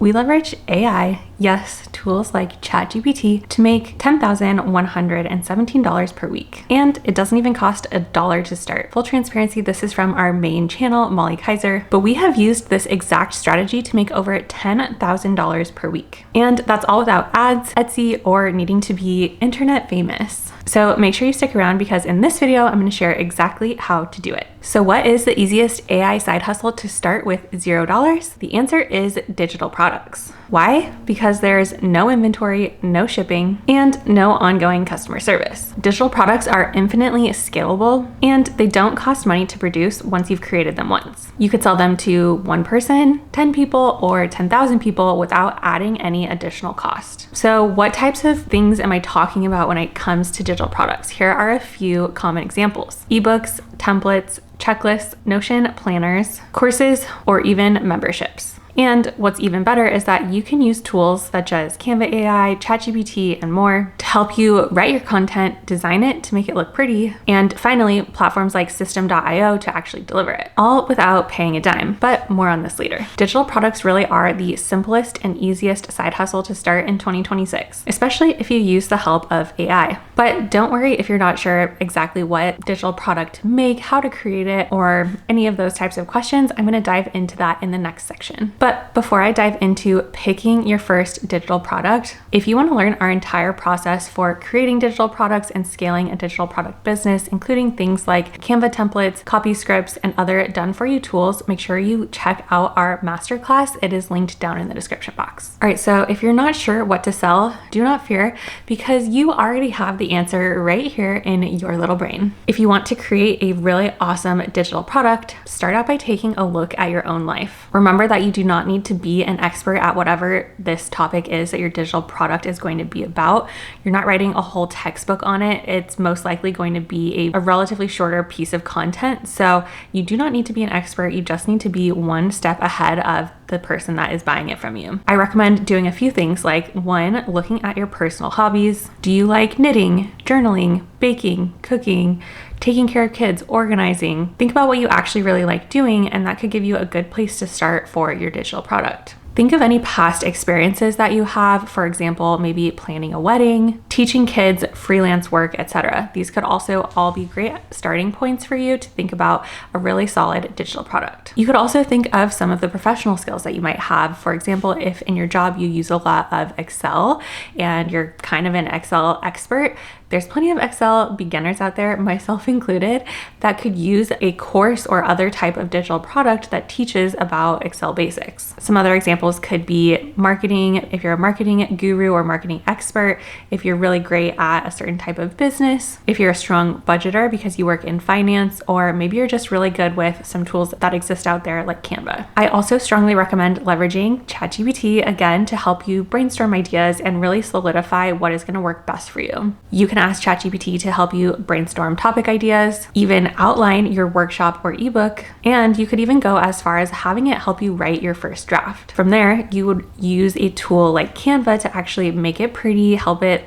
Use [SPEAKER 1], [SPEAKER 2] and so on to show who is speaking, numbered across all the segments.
[SPEAKER 1] We leverage AI, yes, tools like ChatGPT, to make $10,117 per week. And it doesn't even cost $1 to start. Full transparency, this is from our main channel, Molly Kaiser, but we have used this exact strategy to make over $10,000 per week. And that's all without ads, Etsy, or needing to be internet famous. So make sure you stick around because in this video, I'm going to share exactly how to do it. So what is the easiest AI side hustle to start with $0? The answer is digital products. Why? Because there's no inventory, no shipping, and no ongoing customer service. Digital products are infinitely scalable and they don't cost money to produce once you've created them once. You could sell them to one person, 10 people, or 10,000 people without adding any additional cost. So what types of things am I talking about when it comes to digital products? Here are a few common examples: ebooks, templates, checklists, Notion planners, courses, or even memberships. And what's even better is that you can use tools such as Canva AI, ChatGPT, and more to help you write your content, design it to make it look pretty, and finally, platforms like System.io to actually deliver it, all without paying a dime, but more on this later. Digital products really are the simplest and easiest side hustle to start in 2026, especially if you use the help of AI. But don't worry if you're not sure exactly what digital product to make, how to create it, or any of those types of questions. I'm going to dive into that in the next section. But before I dive into picking your first digital product, if you want to learn our entire process for creating digital products and scaling a digital product business, including things like Canva templates, copy scripts, and other done-for-you tools, make sure you check out our masterclass. It is linked down in the description box. All right, so if you're not sure what to sell, do not fear because you already have the answer right here in your little brain. If you want to create a really awesome digital product, start out by taking a look at your own life. Remember that you do not need to be an expert at whatever this topic is that your digital product is going to be about. You're not writing a whole textbook on it. It's most likely going to be a relatively shorter piece of content. So you do not need to be an expert. You just need to be one step ahead of the person that is buying it from you. I recommend doing a few things like 1, looking at your personal hobbies. Do you like knitting, journaling, baking, cooking, taking care of kids, organizing? Think about what you actually really like doing, and that could give you a good place to start for your digital product. Think of any past experiences that you have, for example, maybe planning a wedding, teaching kids, freelance work, etc. These could also all be great starting points for you to think about a really solid digital product. You could also think of some of the professional skills that you might have. For example, if in your job you use a lot of Excel and you're kind of an Excel expert, there's plenty of Excel beginners out there, myself included, that could use a course or other type of digital product that teaches about Excel basics. Some other examples could be marketing. If you're a marketing guru or marketing expert, if you're really great at a certain type of business, if you're a strong budgeter because you work in finance, or maybe you're just really good with some tools that exist out there like Canva. I also strongly recommend leveraging ChatGPT again to help you brainstorm ideas and really solidify what is going to work best for you. You can ask ChatGPT to help you brainstorm topic ideas, even outline your workshop or ebook, and you could even go as far as having it help you write your first draft. From there, you would use a tool like Canva to actually make it pretty, help it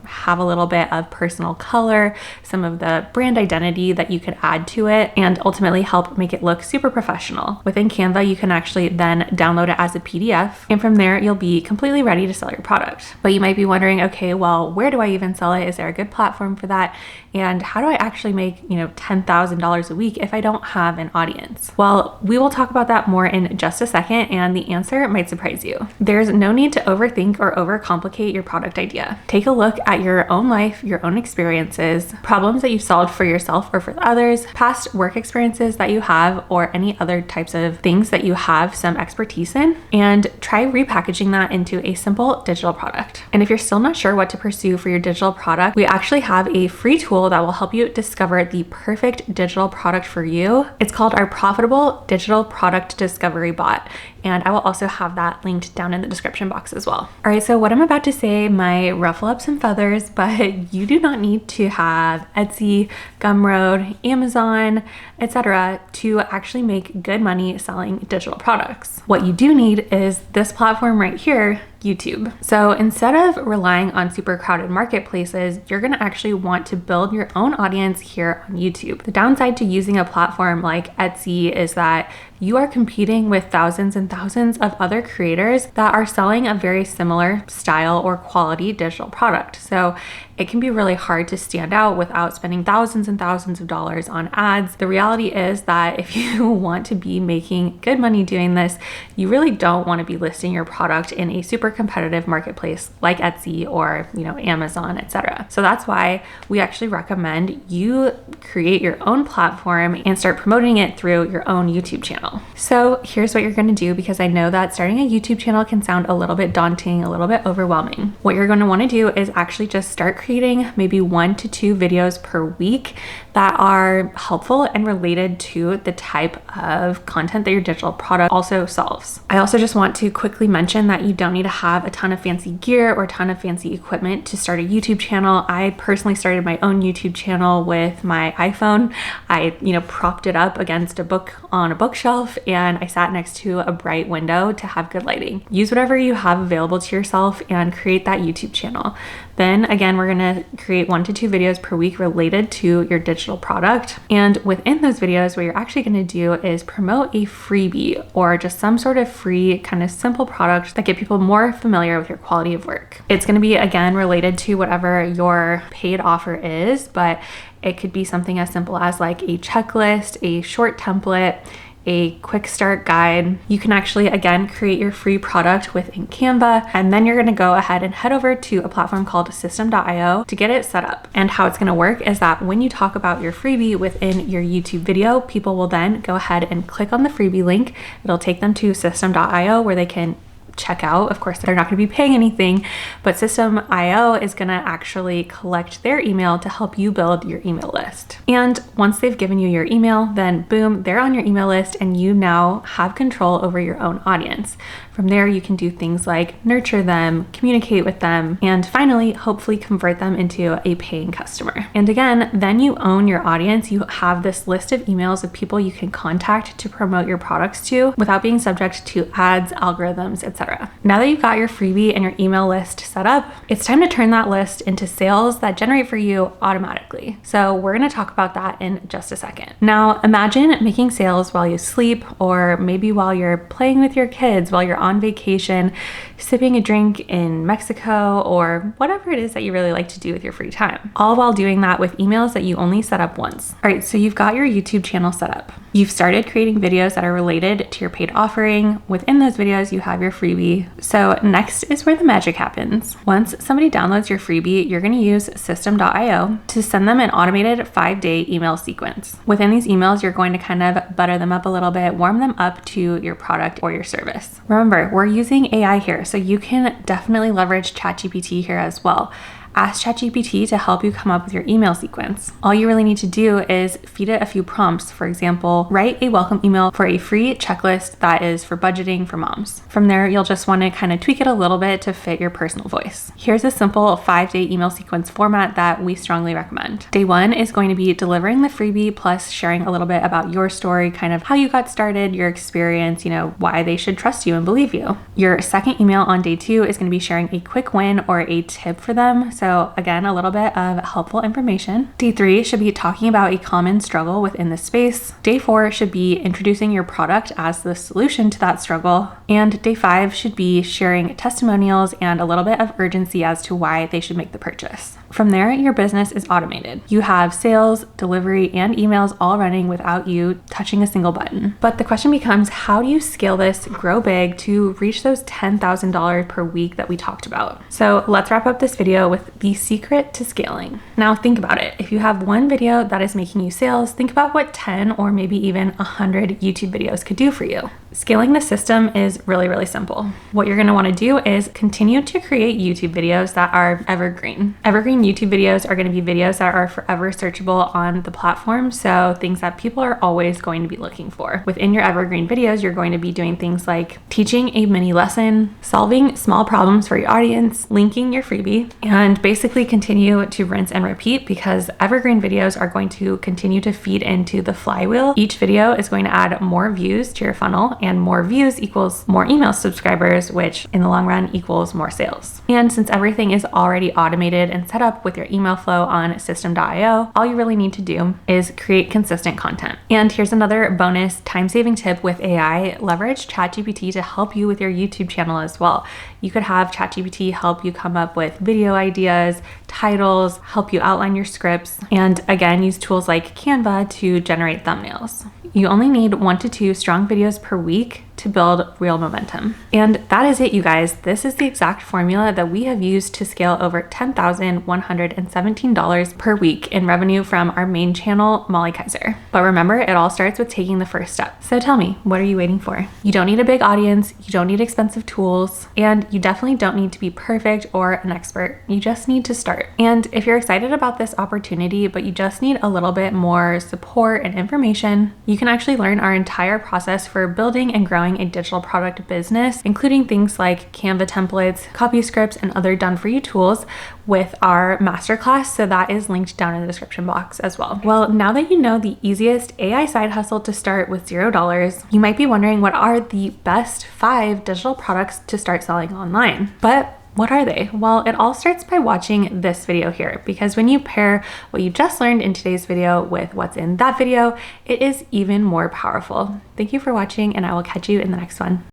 [SPEAKER 1] have a little bit of personal color, some of the brand identity that you could add to it, and ultimately help make it look super professional. Within Canva, you can actually then download it as a PDF, and from there, you'll be completely ready to sell your product. But you might be wondering, okay, well, where do I even sell it? Is there a good platform for that? And how do I actually make, $10,000 a week if I don't have an audience? Well, we will talk about that more in just a second, and the answer might surprise you. There's no need to overthink or overcomplicate your product idea. Take a look at your own life, your own experiences, problems that you've solved for yourself or for others, past work experiences that you have, or any other types of things that you have some expertise in, and try repackaging that into a simple digital product. And if you're still not sure what to pursue for your digital product, we actually have a free tool that will help you discover the perfect digital product for you. It's called our Profitable Digital Product Discovery Bot, and I will also have that linked down in the description box as well. All right, so what I'm about to say might ruffle up some feathers, but you do not need to have Etsy, Gumroad, Amazon, etc. to actually make good money selling digital products. What you do need is this platform right here, YouTube. So instead of relying on super crowded marketplaces, you're going to actually want to build your own audience here on YouTube. The downside to using a platform like Etsy is that you are competing with thousands and thousands of other creators that are selling a very similar style or quality digital product. So it can be really hard to stand out without spending thousands and thousands of dollars on ads. The reality is that if you want to be making good money doing this, you really don't want to be listing your product in a super competitive marketplace like Etsy or, Amazon, etc. So that's why we actually recommend you create your own platform and start promoting it through your own YouTube channel. So here's what you're going to do, because I know that starting a YouTube channel can sound a little bit daunting, a little bit overwhelming. What you're going to want to do is actually just start creating maybe 1 to 2 videos per week that are helpful and related to the type of content that your digital product also solves. I also just want to quickly mention that you don't need to have a ton of fancy gear or a ton of fancy equipment to start a YouTube channel. I personally started my own YouTube channel with my iPhone. I, propped it up against a book on a bookshelf, and I sat next to a bright window to have good lighting. Use whatever you have available to yourself and create that YouTube channel. Then again, we're gonna create 1 to 2 videos per week related to your digital product. And within those videos, what you're actually gonna do is promote a freebie or just some sort of free kind of simple product that get people more familiar with your quality of work. It's gonna be, again, related to whatever your paid offer is, but it could be something as simple as like a checklist, a short template, a quick start guide. You can actually, again, create your free product within Canva, and then you're gonna go ahead and head over to a platform called system.io to get it set up. And how it's gonna work is that when you talk about your freebie within your YouTube video, people will then go ahead and click on the freebie link. It'll take them to system.io where they can check out. Of course, they're not going to be paying anything, but System.io is going to actually collect their email to help you build your email list. And once they've given you your email, then boom, they're on your email list and you now have control over your own audience. From there, you can do things like nurture them, communicate with them, and finally, hopefully convert them into a paying customer. And again, then you own your audience. You have this list of emails of people you can contact to promote your products to without being subject to ads, algorithms, etc. Now that you've got your freebie and your email list set up, it's time to turn that list into sales that generate for you automatically. So we're going to talk about that in just a second. Now, imagine making sales while you sleep, or maybe while you're playing with your kids, while you're on vacation, sipping a drink in Mexico, or whatever it is that you really like to do with your free time, all while doing that with emails that you only set up once. All right, so you've got your YouTube channel set up. You've started creating videos that are related to your paid offering. Within those videos, you have your freebie. So next is where the magic happens. Once somebody downloads your freebie, you're going to use system.io to send them an automated 5-day email sequence. Within these emails, you're going to kind of butter them up a little bit, warm them up to your product or your service. Remember, we're using AI here, so you can definitely leverage ChatGPT here as well. Ask ChatGPT to help you come up with your email sequence. All you really need to do is feed it a few prompts. For example, write a welcome email for a free checklist that is for budgeting for moms. From there, you'll just want to kind of tweak it a little bit to fit your personal voice. Here's a simple 5-day email sequence format that we strongly recommend. Day 1 is going to be delivering the freebie plus sharing a little bit about your story, kind of how you got started, your experience, why they should trust you and believe you. Your second email on day 2 is going to be sharing a quick win or a tip for them. So again, a little bit of helpful information. Day 3 should be talking about a common struggle within the space. Day 4 should be introducing your product as the solution to that struggle. And day 5 should be sharing testimonials and a little bit of urgency as to why they should make the purchase. From there, your business is automated. You have sales, delivery, and emails all running without you touching a single button. But the question becomes, how do you scale this, grow big to reach those $10,000 per week that we talked about? So let's wrap up this video with the secret to scaling. Now think about it. If you have one video that is making you sales, think about what 10 or maybe even 100 YouTube videos could do for you. Scaling the system is really, really simple. What you're gonna wanna do is continue to create YouTube videos that are evergreen. Evergreen YouTube videos are gonna be videos that are forever searchable on the platform, so things that people are always going to be looking for. Within your evergreen videos, you're going to be doing things like teaching a mini lesson, solving small problems for your audience, linking your freebie, and basically continue to rinse and repeat because evergreen videos are going to continue to feed into the flywheel. Each video is going to add more views to your funnel, and more views equals more email subscribers, which in the long run equals more sales. And since everything is already automated and set up with your email flow on system.io, all you really need to do is create consistent content. And here's another bonus time-saving tip with AI: leverage ChatGPT to help you with your YouTube channel as well. You could have ChatGPT help you come up with video ideas, titles, help you outline your scripts, and again, use tools like Canva to generate thumbnails. You only need 1 to 2 strong videos per week to build real momentum. And that is it, you guys. This is the exact formula that we have used to scale over $10,117 per week in revenue from our main channel, Molly Kaiser. But remember, it all starts with taking the first step. So tell me, what are you waiting for? You don't need a big audience, you don't need expensive tools, and you definitely don't need to be perfect or an expert. You just need to start. And if you're excited about this opportunity, but you just need a little bit more support and information, you can actually learn our entire process for building and growing a digital product business, including things like Canva templates, copy scripts, and other done-for-you tools with our masterclass. So that is linked down in the description box as well. Well, now that you know the easiest AI side hustle to start with $0, you might be wondering, what are the best 5 digital products to start selling online? But what are they? Well, it all starts by watching this video here, because when you pair what you just learned in today's video with what's in that video, it is even more powerful. Thank you for watching, and I will catch you in the next one.